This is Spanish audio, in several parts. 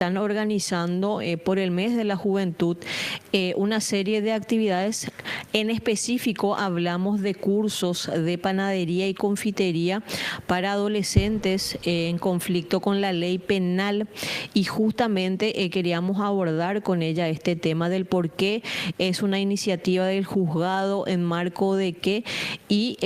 están organizando por el mes de la juventud una serie de actividades. En específico hablamos de cursos de panadería y confitería para adolescentes en conflicto con la ley penal, y justamente queríamos abordar con ella este tema del por qué es una iniciativa del juzgado, en marco de qué y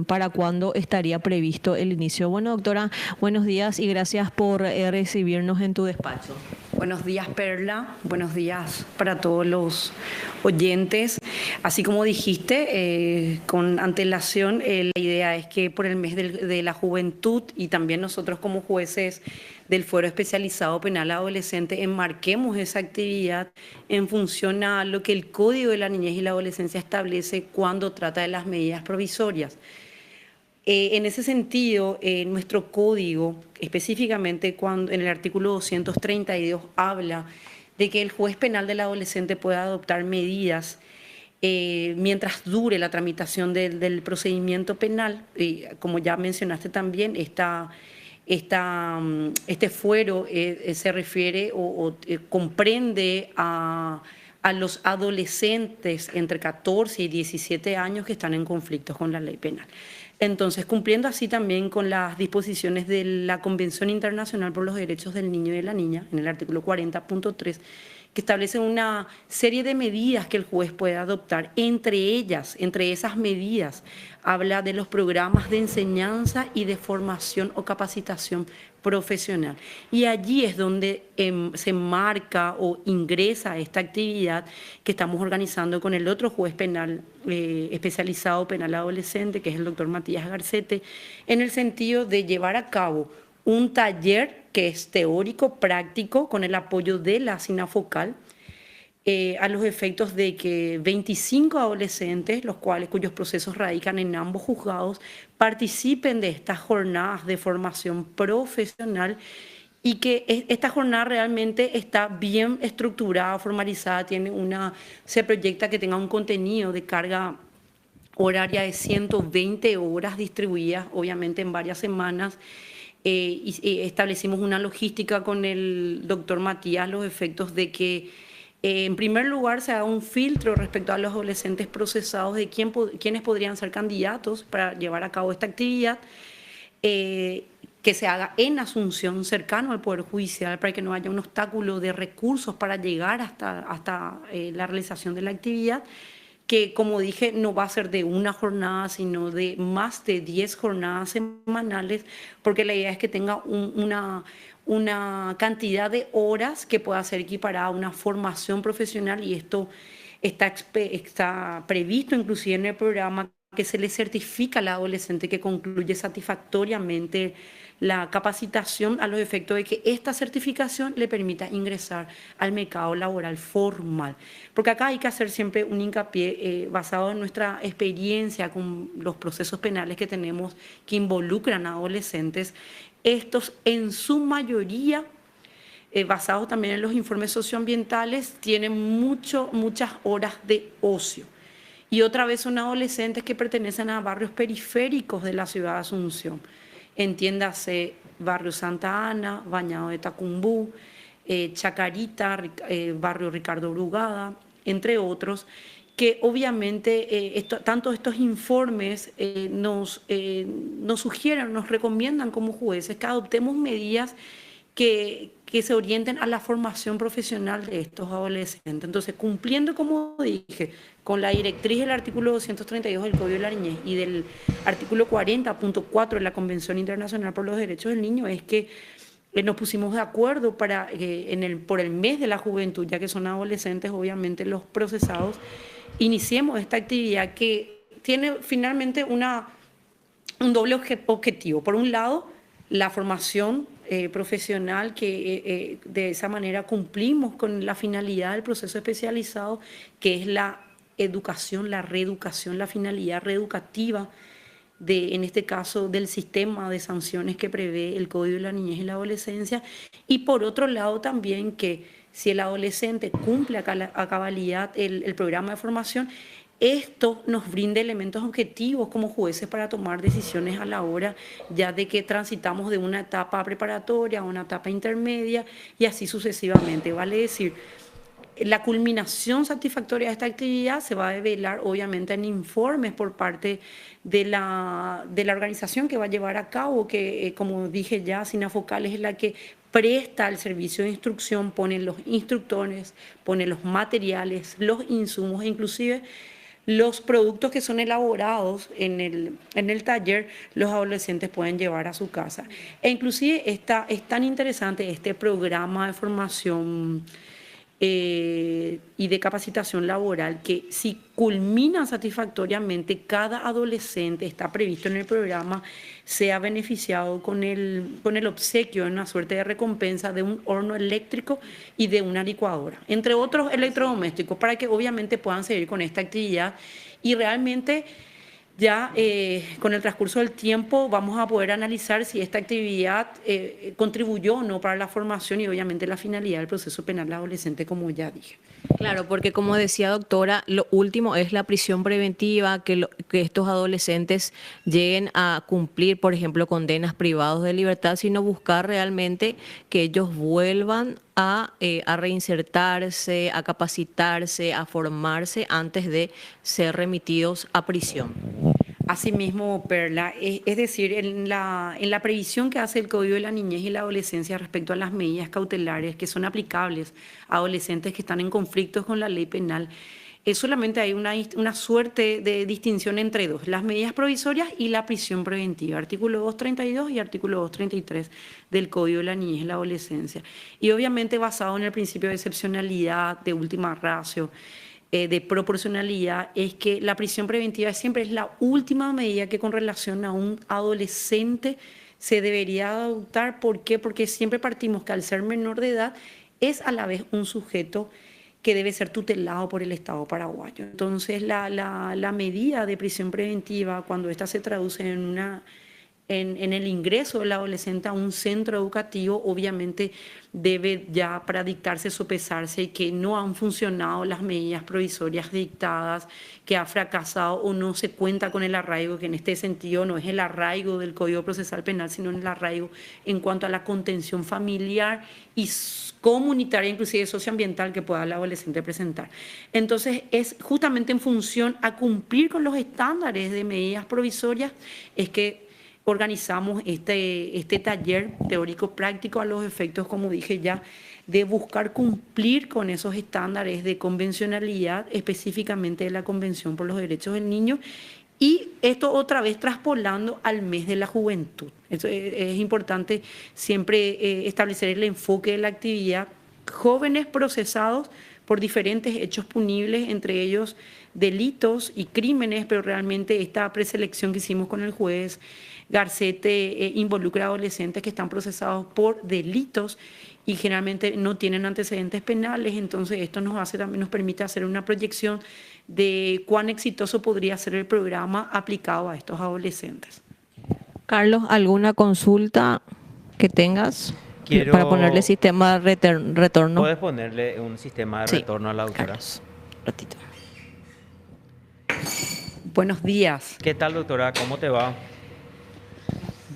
para cuándo estaría previsto el inicio. Bueno, doctora, buenos días y gracias por recibirnos en tu despacho. Buenos días, Perla. Buenos días para todos los oyentes. Así como dijiste, con antelación, la idea es que por el mes de la juventud y también nosotros como jueces del Fuero Especializado Penal Adolescente enmarquemos esa actividad en función a lo que el Código de la Niñez y la Adolescencia establece cuando trata de las medidas provisorias. En ese sentido, nuestro código, específicamente cuando en el artículo 232 habla de que el juez penal del adolescente pueda adoptar medidas mientras dure la tramitación del procedimiento penal. Como ya mencionaste también, este fuero se refiere o comprende a los adolescentes entre 14 y 17 años que están en conflictos con la ley penal. Entonces, cumpliendo así también con las disposiciones de la Convención Internacional por los Derechos del Niño y de la Niña, en el artículo 40.3, que establece una serie de medidas que el juez puede adoptar. Entre esas medidas, habla de los programas de enseñanza y de formación o capacitación profesional. Y allí es donde se marca o ingresa esta actividad que estamos organizando con el otro juez penal especializado penal adolescente, que es el doctor Matías Garcete, en el sentido de llevar a cabo un taller que es teórico, práctico, con el apoyo de la SINAFOCAL, a los efectos de que 25 adolescentes, cuyos procesos radican en ambos juzgados, participen de estas jornadas de formación profesional, y que esta jornada realmente está bien estructurada, formalizada, se proyecta que tenga un contenido de carga horaria de 120 horas distribuidas, obviamente en varias semanas. Y establecimos una logística con el doctor Matías, los efectos de que en primer lugar se haga un filtro respecto a los adolescentes procesados de quiénes podrían ser candidatos para llevar a cabo esta actividad, que se haga en Asunción, cercano al Poder Judicial, para que no haya un obstáculo de recursos para llegar hasta la realización de la actividad, que, como dije, no va a ser de una jornada, sino de más de 10 jornadas semanales, porque la idea es que tenga una cantidad de horas que pueda ser equiparada a una formación profesional, y esto está previsto inclusive en el programa, que se le certifica al adolescente que concluye satisfactoriamente la capacitación, a los efectos de que esta certificación le permita ingresar al mercado laboral formal. Porque acá hay que hacer siempre un hincapié basado en nuestra experiencia con los procesos penales que tenemos que involucran a adolescentes. Estos, en su mayoría, basados también en los informes socioambientales, tienen muchas horas de ocio. Y otra vez son adolescentes que pertenecen a barrios periféricos de la ciudad de Asunción. Entiéndase barrio Santa Ana, Bañado de Tacumbú, Chacarita, barrio Ricardo Brugada, entre otros, que obviamente tanto estos informes nos sugieren, nos recomiendan como jueces que adoptemos medidas que se orienten a la formación profesional de estos adolescentes. Entonces, cumpliendo, como dije, con la directriz del artículo 232 del Código de la Niñez y del artículo 40.4 de la Convención Internacional por los Derechos del Niño, es que nos pusimos de acuerdo para por el mes de la juventud, ya que son adolescentes, obviamente, los procesados, iniciemos esta actividad que tiene finalmente un doble objetivo. Por un lado, la formación profesional, que de esa manera cumplimos con la finalidad del proceso especializado, que es la educación, la reeducación, la finalidad reeducativa en este caso, del sistema de sanciones que prevé el Código de la Niñez y la Adolescencia. Y por otro lado también, que si el adolescente cumple a cabalidad el programa de formación, esto nos brinda elementos objetivos como jueces para tomar decisiones a la hora ya de que transitamos de una etapa preparatoria a una etapa intermedia y así sucesivamente. Vale decir, la culminación satisfactoria de esta actividad se va a develar obviamente en informes por parte de la organización que va a llevar a cabo, que como dije ya, Sinafocal es la que presta el servicio de instrucción, pone los instructores, pone los materiales, los insumos e inclusive los productos que son elaborados en el taller, los adolescentes pueden llevar a su casa. E inclusive es tan interesante este programa de formación y de capacitación laboral que si culminan satisfactoriamente, cada adolescente, está previsto en el programa, sea beneficiado con el obsequio en una suerte de recompensa de un horno eléctrico y de una licuadora, entre otros electrodomésticos, para que obviamente puedan seguir con esta actividad y realmente ya con el transcurso del tiempo vamos a poder analizar si esta actividad contribuyó o no para la formación y obviamente la finalidad del proceso penal adolescente, como ya dije. Claro, porque como decía doctora, lo último es la prisión preventiva, que estos adolescentes lleguen a cumplir, por ejemplo, condenas privados de libertad, sino buscar realmente que ellos vuelvan a reinsertarse, a capacitarse, a formarse antes de ser remitidos a prisión. Asimismo, Perla, es decir, en la previsión que hace el Código de la Niñez y la Adolescencia respecto a las medidas cautelares que son aplicables a adolescentes que están en conflictos con la ley penal, solamente hay una suerte de distinción entre dos, las medidas provisorias y la prisión preventiva, artículo 232 y artículo 233 del Código de la Niñez y la Adolescencia. Y obviamente basado en el principio de excepcionalidad, de última ratio, de proporcionalidad, es que la prisión preventiva siempre es la última medida que con relación a un adolescente se debería adoptar. ¿Por qué? Porque siempre partimos que al ser menor de edad es a la vez un sujeto que debe ser tutelado por el Estado paraguayo. Entonces la medida de prisión preventiva, cuando ésta se traduce en el ingreso del adolescente a un centro educativo, obviamente debe ya para dictarse, sopesarse que no han funcionado las medidas provisorias dictadas, que ha fracasado o no se cuenta con el arraigo, que en este sentido no es el arraigo del Código Procesal Penal, sino el arraigo en cuanto a la contención familiar y comunitaria, inclusive socioambiental, que pueda el adolescente presentar. Entonces, es justamente en función a cumplir con los estándares de medidas provisorias, es que organizamos este taller teórico-práctico a los efectos, como dije ya, de buscar cumplir con esos estándares de convencionalidad, específicamente de la Convención por los Derechos del Niño, y esto otra vez traspolando al mes de la juventud. Es importante siempre establecer el enfoque de la actividad. Jóvenes procesados por diferentes hechos punibles, entre ellos delitos y crímenes, pero realmente esta preselección que hicimos con el juez Garcete involucra a adolescentes que están procesados por delitos y generalmente no tienen antecedentes penales. Entonces esto también nos permite hacer una proyección de cuán exitoso podría ser el programa aplicado a estos adolescentes. Carlos, ¿alguna consulta que tengas para ponerle sistema de retorno? ¿Puedes ponerle un sistema de retorno a la doctora? Carlos, ratito. Buenos días. ¿Qué tal, doctora? ¿Cómo te va?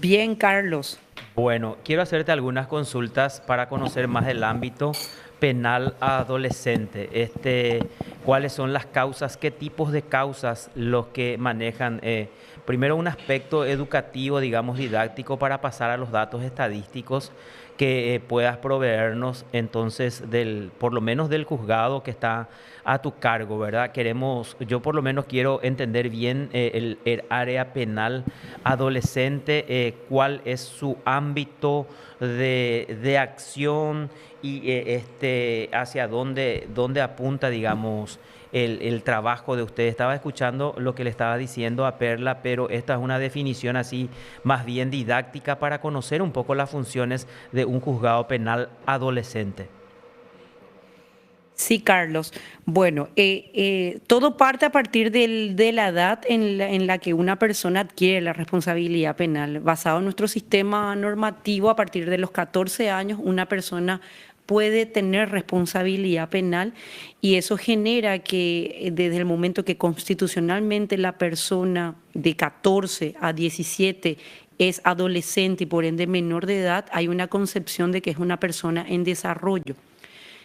Bien, Carlos. Bueno, quiero hacerte algunas consultas para conocer más del ámbito penal adolescente. ¿Cuáles son las causas? ¿Qué tipos de causas los que manejan? Primero, un aspecto educativo, digamos, didáctico, para pasar a los datos estadísticos que puedas proveernos, entonces, por lo menos del juzgado que está a tu cargo, ¿verdad? Yo por lo menos quiero entender bien el área penal adolescente, cuál es su ámbito de acción y hacia dónde apunta, digamos, el trabajo de usted. Estaba escuchando lo que le estaba diciendo a Perla, pero esta es una definición así más bien didáctica para conocer un poco las funciones de un juzgado penal adolescente. Sí, Carlos. Bueno, todo parte a partir de la edad en la que una persona adquiere la responsabilidad penal. Basado en nuestro sistema normativo, a partir de los 14 años, una persona puede tener responsabilidad penal y eso genera que desde el momento que constitucionalmente la persona de 14 a 17 es adolescente y por ende menor de edad, hay una concepción de que es una persona en desarrollo.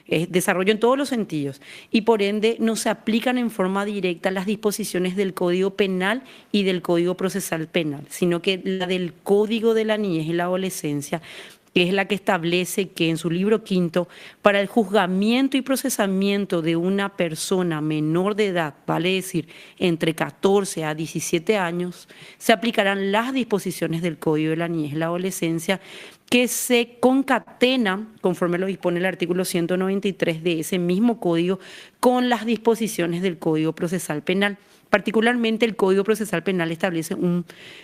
Desarrollo en todos los sentidos y por ende no se aplican en forma directa las disposiciones del Código Penal y del Código Procesal Penal, sino que la del Código de la Niñez y la Adolescencia, que es la que establece que en su libro quinto, para el juzgamiento y procesamiento de una persona menor de edad, vale decir, entre 14 a 17 años, se aplicarán las disposiciones del Código de la Niñez y la Adolescencia que se concatenan, conforme lo dispone el artículo 193 de ese mismo código, con las disposiciones del Código Procesal Penal. Particularmente el Código Procesal Penal establece un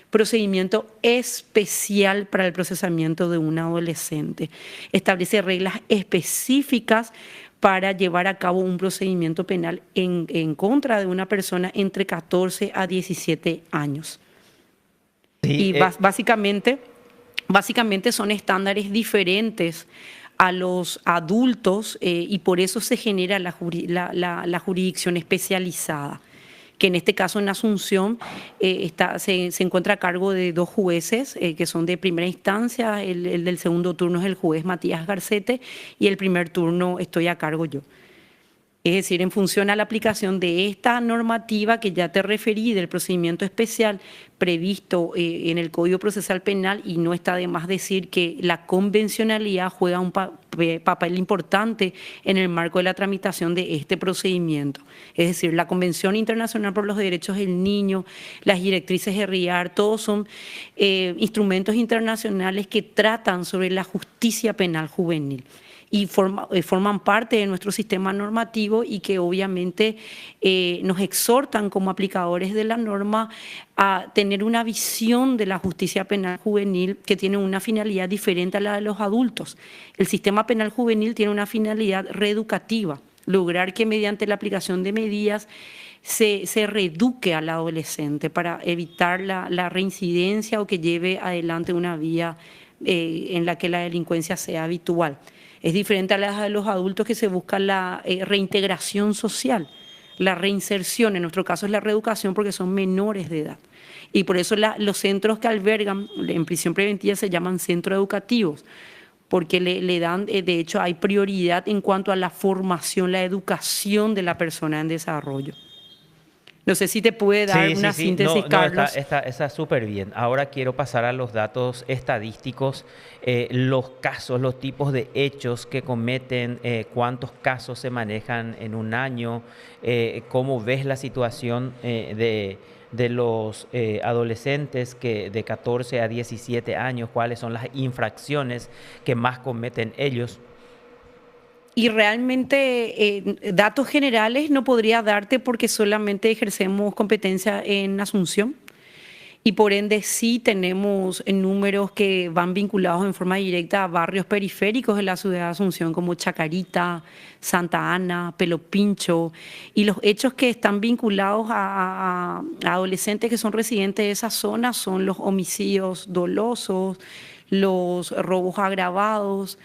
procedimiento especial para el procesamiento de un adolescente. Establece reglas específicas para llevar a cabo un procedimiento penal en contra de una persona entre 14 a 17 años. Sí, y básicamente son estándares diferentes a los adultos y por eso se genera la jurisdicción especializada, que en este caso en Asunción se encuentra a cargo de 2 jueces que son de primera instancia. El del segundo turno es el juez Matías Garcete y el primer turno estoy a cargo yo. Es decir, en función a la aplicación de esta normativa que ya te referí, del procedimiento especial previsto en el Código Procesal Penal, y no está de más decir que la convencionalidad juega un papel importante en el marco de la tramitación de este procedimiento. Es decir, la Convención Internacional por los Derechos del Niño, las directrices de RIAR, todos son instrumentos internacionales que tratan sobre la justicia penal juvenil y forman parte de nuestro sistema normativo y que obviamente nos exhortan como aplicadores de la norma a tener una visión de la justicia penal juvenil que tiene una finalidad diferente a la de los adultos. El sistema penal juvenil tiene una finalidad reeducativa, lograr que mediante la aplicación de medidas se reeduque al adolescente para evitar la reincidencia o que lleve adelante una vía en la que la delincuencia sea habitual. Es diferente a la de los adultos, que se busca la reintegración social, la reinserción. En nuestro caso es la reeducación porque son menores de edad. Y por eso los centros que albergan en prisión preventiva se llaman centros educativos, porque le dan, de hecho hay prioridad en cuanto a la formación, la educación de la persona en desarrollo. No sé si te puede dar una síntesis, Carlos. Está súper bien. Ahora quiero pasar a los datos estadísticos, los casos, los tipos de hechos que cometen, cuántos casos se manejan en un año, cómo ves la situación de los adolescentes de 14 a 17 años, cuáles son las infracciones que más cometen ellos. Y realmente datos generales no podría darte porque solamente ejercemos competencia en Asunción y por ende sí tenemos números que van vinculados en forma directa a barrios periféricos de la ciudad de Asunción como Chacarita, Santa Ana, Pelopincho, y los hechos que están vinculados a adolescentes que son residentes de esa zona son los homicidios dolosos, los robos agravados.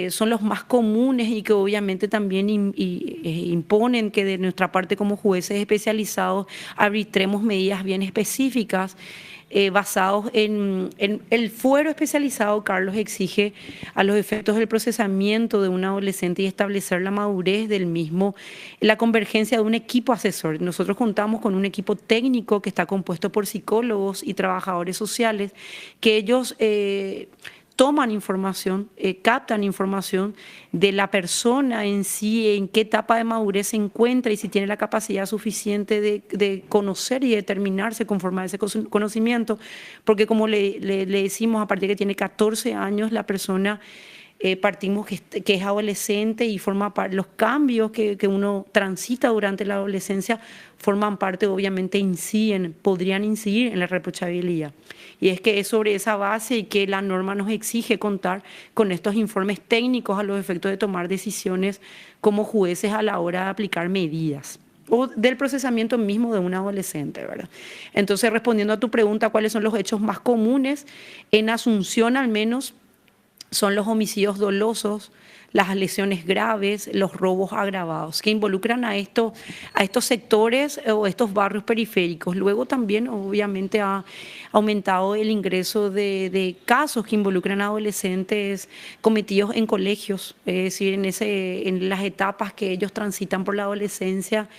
Son los más comunes y que obviamente también imponen que de nuestra parte como jueces especializados arbitremos medidas bien específicas basados en el fuero especializado. Carlos exige a los efectos del procesamiento de un adolescente y establecer la madurez del mismo, la convergencia de un equipo asesor. Nosotros contamos con un equipo técnico que está compuesto por psicólogos y trabajadores sociales que ellos toman información, captan información de la persona en sí, en qué etapa de madurez se encuentra y si tiene la capacidad suficiente de conocer y determinarse conforme a ese conocimiento, porque como le decimos, a partir de que tiene 14 años, la persona partimos que es adolescente y forma parte, los cambios que uno transita durante la adolescencia forman parte, obviamente podrían incidir en la reprochabilidad. Y es que es sobre esa base y que la norma nos exige contar con estos informes técnicos a los efectos de tomar decisiones como jueces a la hora de aplicar medidas o del procesamiento mismo de un adolescente, ¿verdad? Entonces, respondiendo a tu pregunta, ¿cuáles son los hechos más comunes? En Asunción, al menos, son los homicidios dolosos, las lesiones graves, los robos agravados, que involucran a estos sectores o estos barrios periféricos. Luego también, obviamente, ha aumentado el ingreso de casos que involucran a adolescentes cometidos en colegios, es decir, en las etapas que ellos transitan por la adolescencia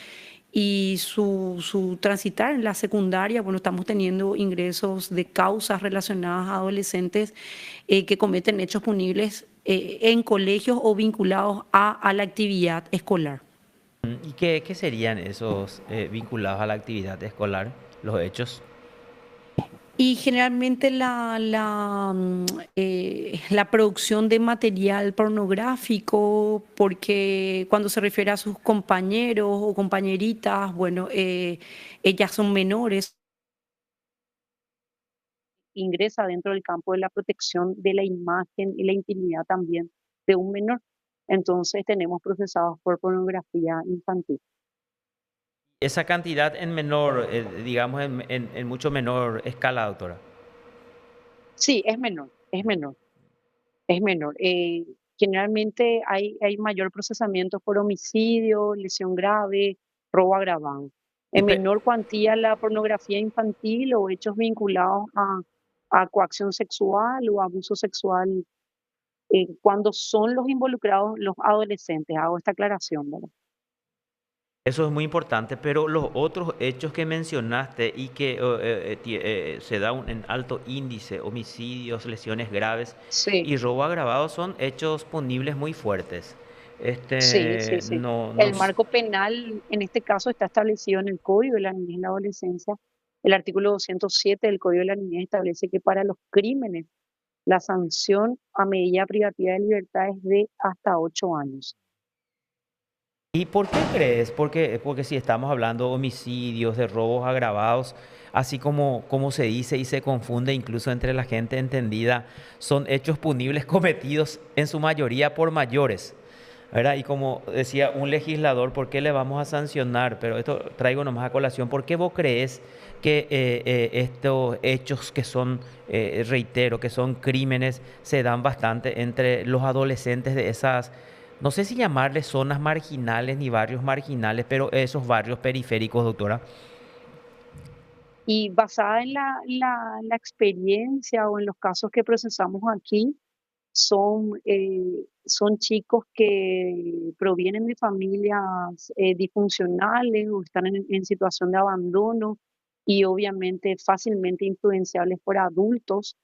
y su transitar en la secundaria. Bueno, estamos teniendo ingresos de causas relacionadas a adolescentes que cometen hechos punibles en colegios o vinculados a la actividad escolar. ¿Y qué serían esos vinculados a la actividad escolar, los hechos? Y generalmente la producción de material pornográfico, porque cuando se refiere a sus compañeros o compañeritas, bueno, ellas son menores, ingresa dentro del campo de la protección de la imagen y la intimidad también de un menor. Entonces tenemos procesados por pornografía infantil. Esa cantidad en menor, digamos, en mucho menor escala, doctora. Sí, es menor, es menor, es menor. Generalmente hay mayor procesamiento por homicidio, lesión grave, robo agravado. Y En menor cuantía la pornografía infantil o hechos vinculados a coacción sexual o abuso sexual, cuando son los involucrados los adolescentes. Hago esta aclaración, ¿verdad? eso es muy importante, pero los otros hechos que mencionaste y que se da en alto índice, homicidios, lesiones graves Sí. y robo agravado, son hechos punibles muy fuertes. Sí, sí, sí. No, no, El marco penal en este caso está establecido en el Código de la Niñez y la Adolescencia. El artículo 207 del Código de la Niñez establece que para los crímenes la sanción a medida privativa de libertad es de hasta 8 años. ¿Y por qué crees? Porque si estamos hablando de homicidios, de robos agravados, así como se dice y se confunde incluso entre la gente entendida, son hechos punibles cometidos en su mayoría por mayores, ¿verdad? Y como decía un legislador, ¿por qué le vamos a sancionar? Pero esto traigo nomás a colación. ¿Por qué vos crees que estos hechos que son, reitero, que son crímenes, se dan bastante entre los adolescentes de esas, no sé si llamarles zonas marginales ni barrios marginales, pero esos barrios periféricos, doctora? Y basada en la experiencia o en los casos que procesamos aquí, son chicos que provienen de familias disfuncionales o están en situación de abandono y obviamente fácilmente influenciables por adultos.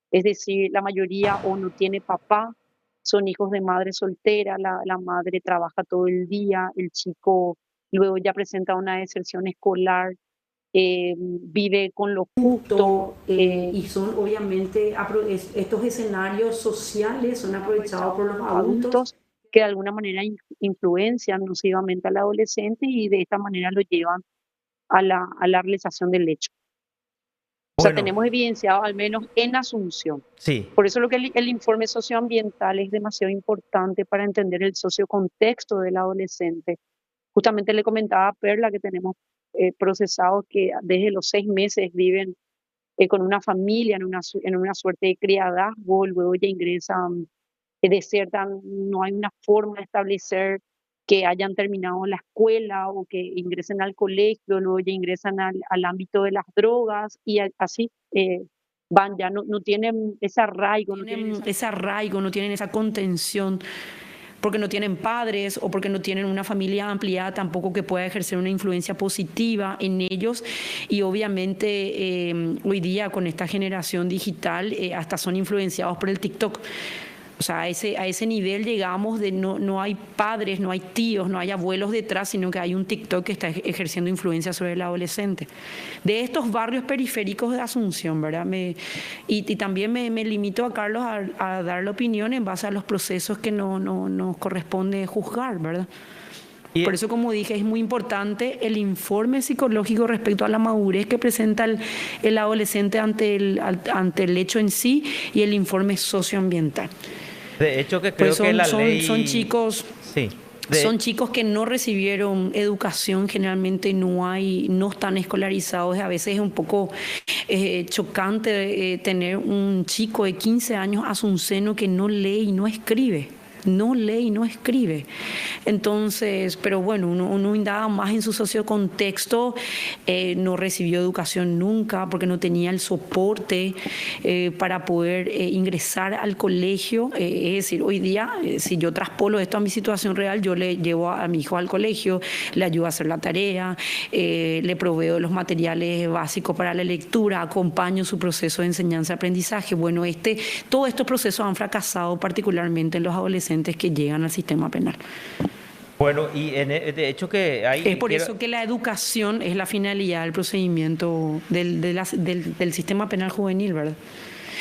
Es decir, la mayoría o no tiene papá, son hijos de madre soltera, la madre trabaja todo el día, el chico luego ya presenta una deserción escolar, vive con lo justo, y son obviamente estos escenarios sociales son aprovechados por los adultos que de alguna manera influencian nocivamente al adolescente y de esta manera lo llevan a la realización del hecho. O sea, Bueno, tenemos evidenciado al menos en Asunción. sí. Por eso lo que el informe socioambiental es demasiado importante para entender el sociocontexto del adolescente. Justamente le comentaba a Perla que tenemos procesados que desde los 6 meses viven con una familia en una suerte de criadazgo, luego ya ingresan, desertan, no hay una forma de establecer que hayan terminado la escuela o que ingresen al colegio, luego ya ingresan al ámbito de las drogas y así van, ya no tienen ese arraigo, no tienen ese arraigo, no tienen esa contención porque no tienen padres o porque no tienen una familia ampliada tampoco que pueda ejercer una influencia positiva en ellos. Y obviamente hoy día con esta generación digital hasta son influenciados por el TikTok. O sea, a ese nivel llegamos de no hay padres, no hay tíos, no hay abuelos detrás, sino que hay un TikTok que está ejerciendo influencia sobre el adolescente. De estos barrios periféricos de Asunción, ¿verdad? Y también me limito a Carlos a dar la opinión en base a los procesos que no nos corresponde juzgar, ¿verdad? Y Por eso, como dije, es muy importante el informe psicológico respecto a la madurez que presenta el adolescente ante el hecho en sí y el informe socioambiental. de hecho que Pues creo que la son ley... chicos, Sí. Son chicos que no recibieron educación, generalmente no están escolarizados. A veces es un poco chocante tener un chico de 15 años a su seno que no lee y no escribe. No lee y no escribe. Entonces, pero bueno, uno indaga más en su sociocontexto, no recibió educación nunca porque no tenía el soporte para poder ingresar al colegio. Es decir, hoy día, si yo traspolo esto a mi situación real, yo le llevo a mi hijo al colegio, le ayudo a hacer la tarea, le proveo los materiales básicos para la lectura, acompaño su proceso de enseñanza-aprendizaje. Bueno, todos estos procesos han fracasado particularmente en los adolescentes que llegan al sistema penal. Bueno, y de hecho que hay... Es por eso que la educación es la finalidad del procedimiento del sistema penal juvenil, ¿verdad?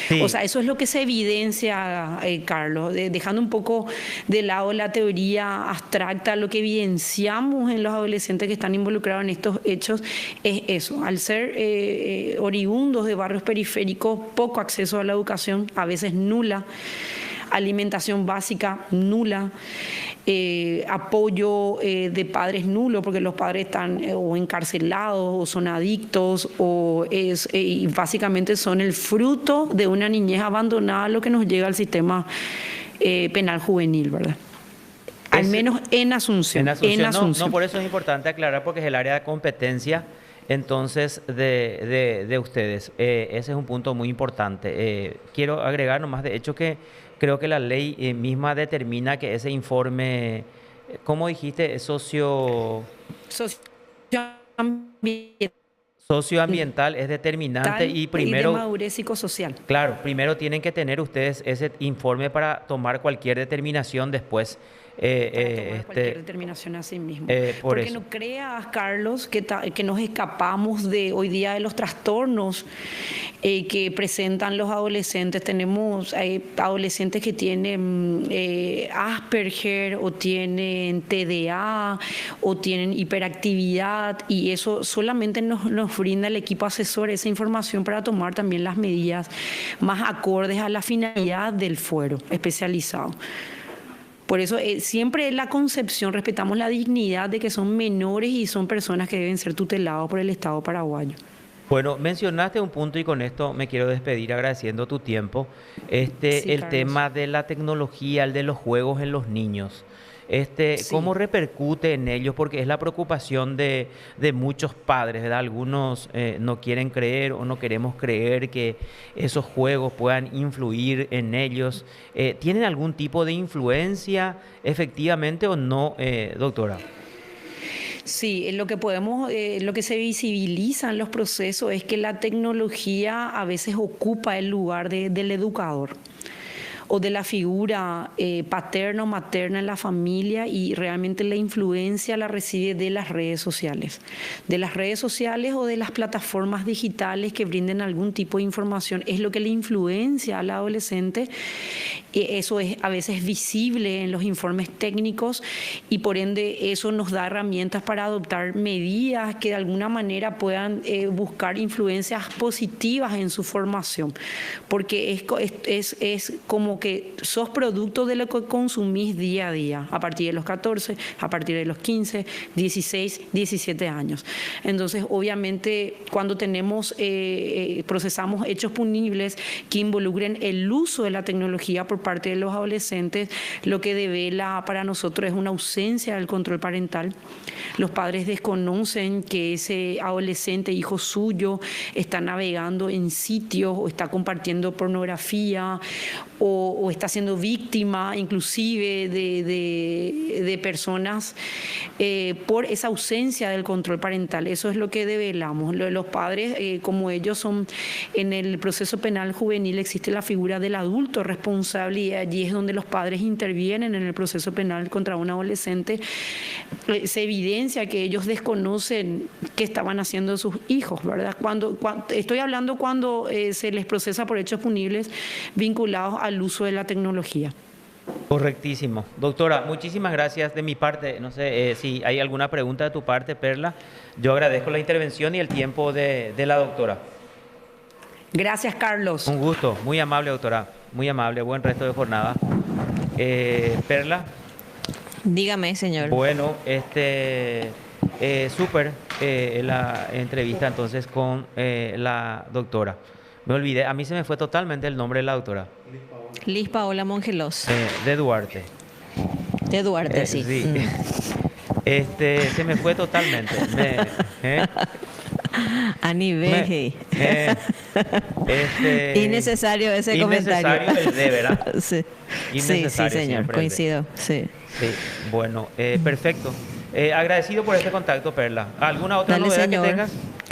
Sí. O sea, eso es lo que se evidencia, Carlos, dejando un poco de lado la teoría abstracta, lo que evidenciamos en los adolescentes que están involucrados en estos hechos es eso. Al ser oriundos de barrios periféricos, poco acceso a la educación, a veces nula, alimentación básica nula, apoyo de padres nulo porque los padres están o encarcelados o son adictos y básicamente son el fruto de una niñez abandonada, lo que nos llega al sistema penal juvenil, ¿verdad? Al menos en Asunción. No, por eso es importante aclarar porque es el área de competencia entonces de ustedes. Ese es un punto muy importante. Quiero agregar nomás de hecho que creo que la ley misma determina que ese informe, ¿cómo dijiste? Socioambiental es determinante y primero... Y de madurez psicosocial. Claro, primero tienen que tener ustedes ese informe para tomar cualquier determinación después. Cualquier determinación a sí mismo. Porque eso. No creas, Carlos, que nos escapamos de hoy día de los trastornos que presentan los adolescentes. Tenemos adolescentes que tienen Asperger o tienen TDA o tienen hiperactividad y eso solamente nos brinda el equipo asesor esa información para tomar también las medidas más acordes a la finalidad del fuero especializado. Por eso siempre la concepción, respetamos la dignidad de que son menores y son personas que deben ser tutelados por el Estado paraguayo. Bueno, mencionaste un punto y con esto me quiero despedir agradeciendo tu tiempo. Sí, el Carlos. Tema de la tecnología, el de los juegos en los niños. Sí. ¿Cómo repercute en ellos? Porque es la preocupación de muchos padres, ¿verdad? Algunos no quieren creer o no queremos creer que esos juegos puedan influir en ellos. ¿Tienen algún tipo de influencia efectivamente o no, doctora? Sí, lo que se visibiliza en los procesos es que la tecnología a veces ocupa el lugar del educador o de la figura paterna o materna en la familia y realmente la influencia la recibe de las redes sociales o de las plataformas digitales que brinden algún tipo de información. Es lo que le influencia al adolescente. Eso es a veces visible en los informes técnicos y por ende eso nos da herramientas para adoptar medidas que de alguna manera puedan buscar influencias positivas en su formación, porque es como que sos producto de lo que consumís día a día, a partir de los 14, a partir de los 15, 16, 17 años. Entonces, obviamente, cuando procesamos hechos punibles que involucren el uso de la tecnología por parte de los adolescentes, lo que devela para nosotros es una ausencia del control parental. Los padres desconocen que ese adolescente, hijo suyo, está navegando en sitios o está compartiendo pornografía o está siendo víctima inclusive de personas por esa ausencia del control parental. Eso es lo que develamos. Los padres, como ellos son en el proceso penal juvenil, existe la figura del adulto responsable y allí es donde los padres intervienen en el proceso penal contra un adolescente. Se evidencia que ellos desconocen qué estaban haciendo sus hijos, ¿verdad? Estoy hablando cuando se les procesa por hechos punibles vinculados al uso de la tecnología. Correctísimo. Doctora, muchísimas gracias de mi parte. No sé si hay alguna pregunta de tu parte, Perla. Yo agradezco la intervención y el tiempo de la doctora. Gracias, Carlos. Un gusto. Muy amable, doctora. Muy amable. Buen resto de jornada. Perla. Dígame, señor. Bueno, súper la entrevista entonces con la doctora. Me olvidé, a mí se me fue totalmente el nombre de la doctora. Liz Paola Mongelos. De Duarte. De Duarte, sí. Sí. Se me fue totalmente. A nivel. Innecesario ese comentario. Innecesario el de, ¿verdad? Sí. Innecesario Sí, señor, siempre el de. coincido. Sí. Sí, bueno, perfecto. Agradecido por este contacto, Perla. ¿Alguna otra Dale, novedad señor. que tengas?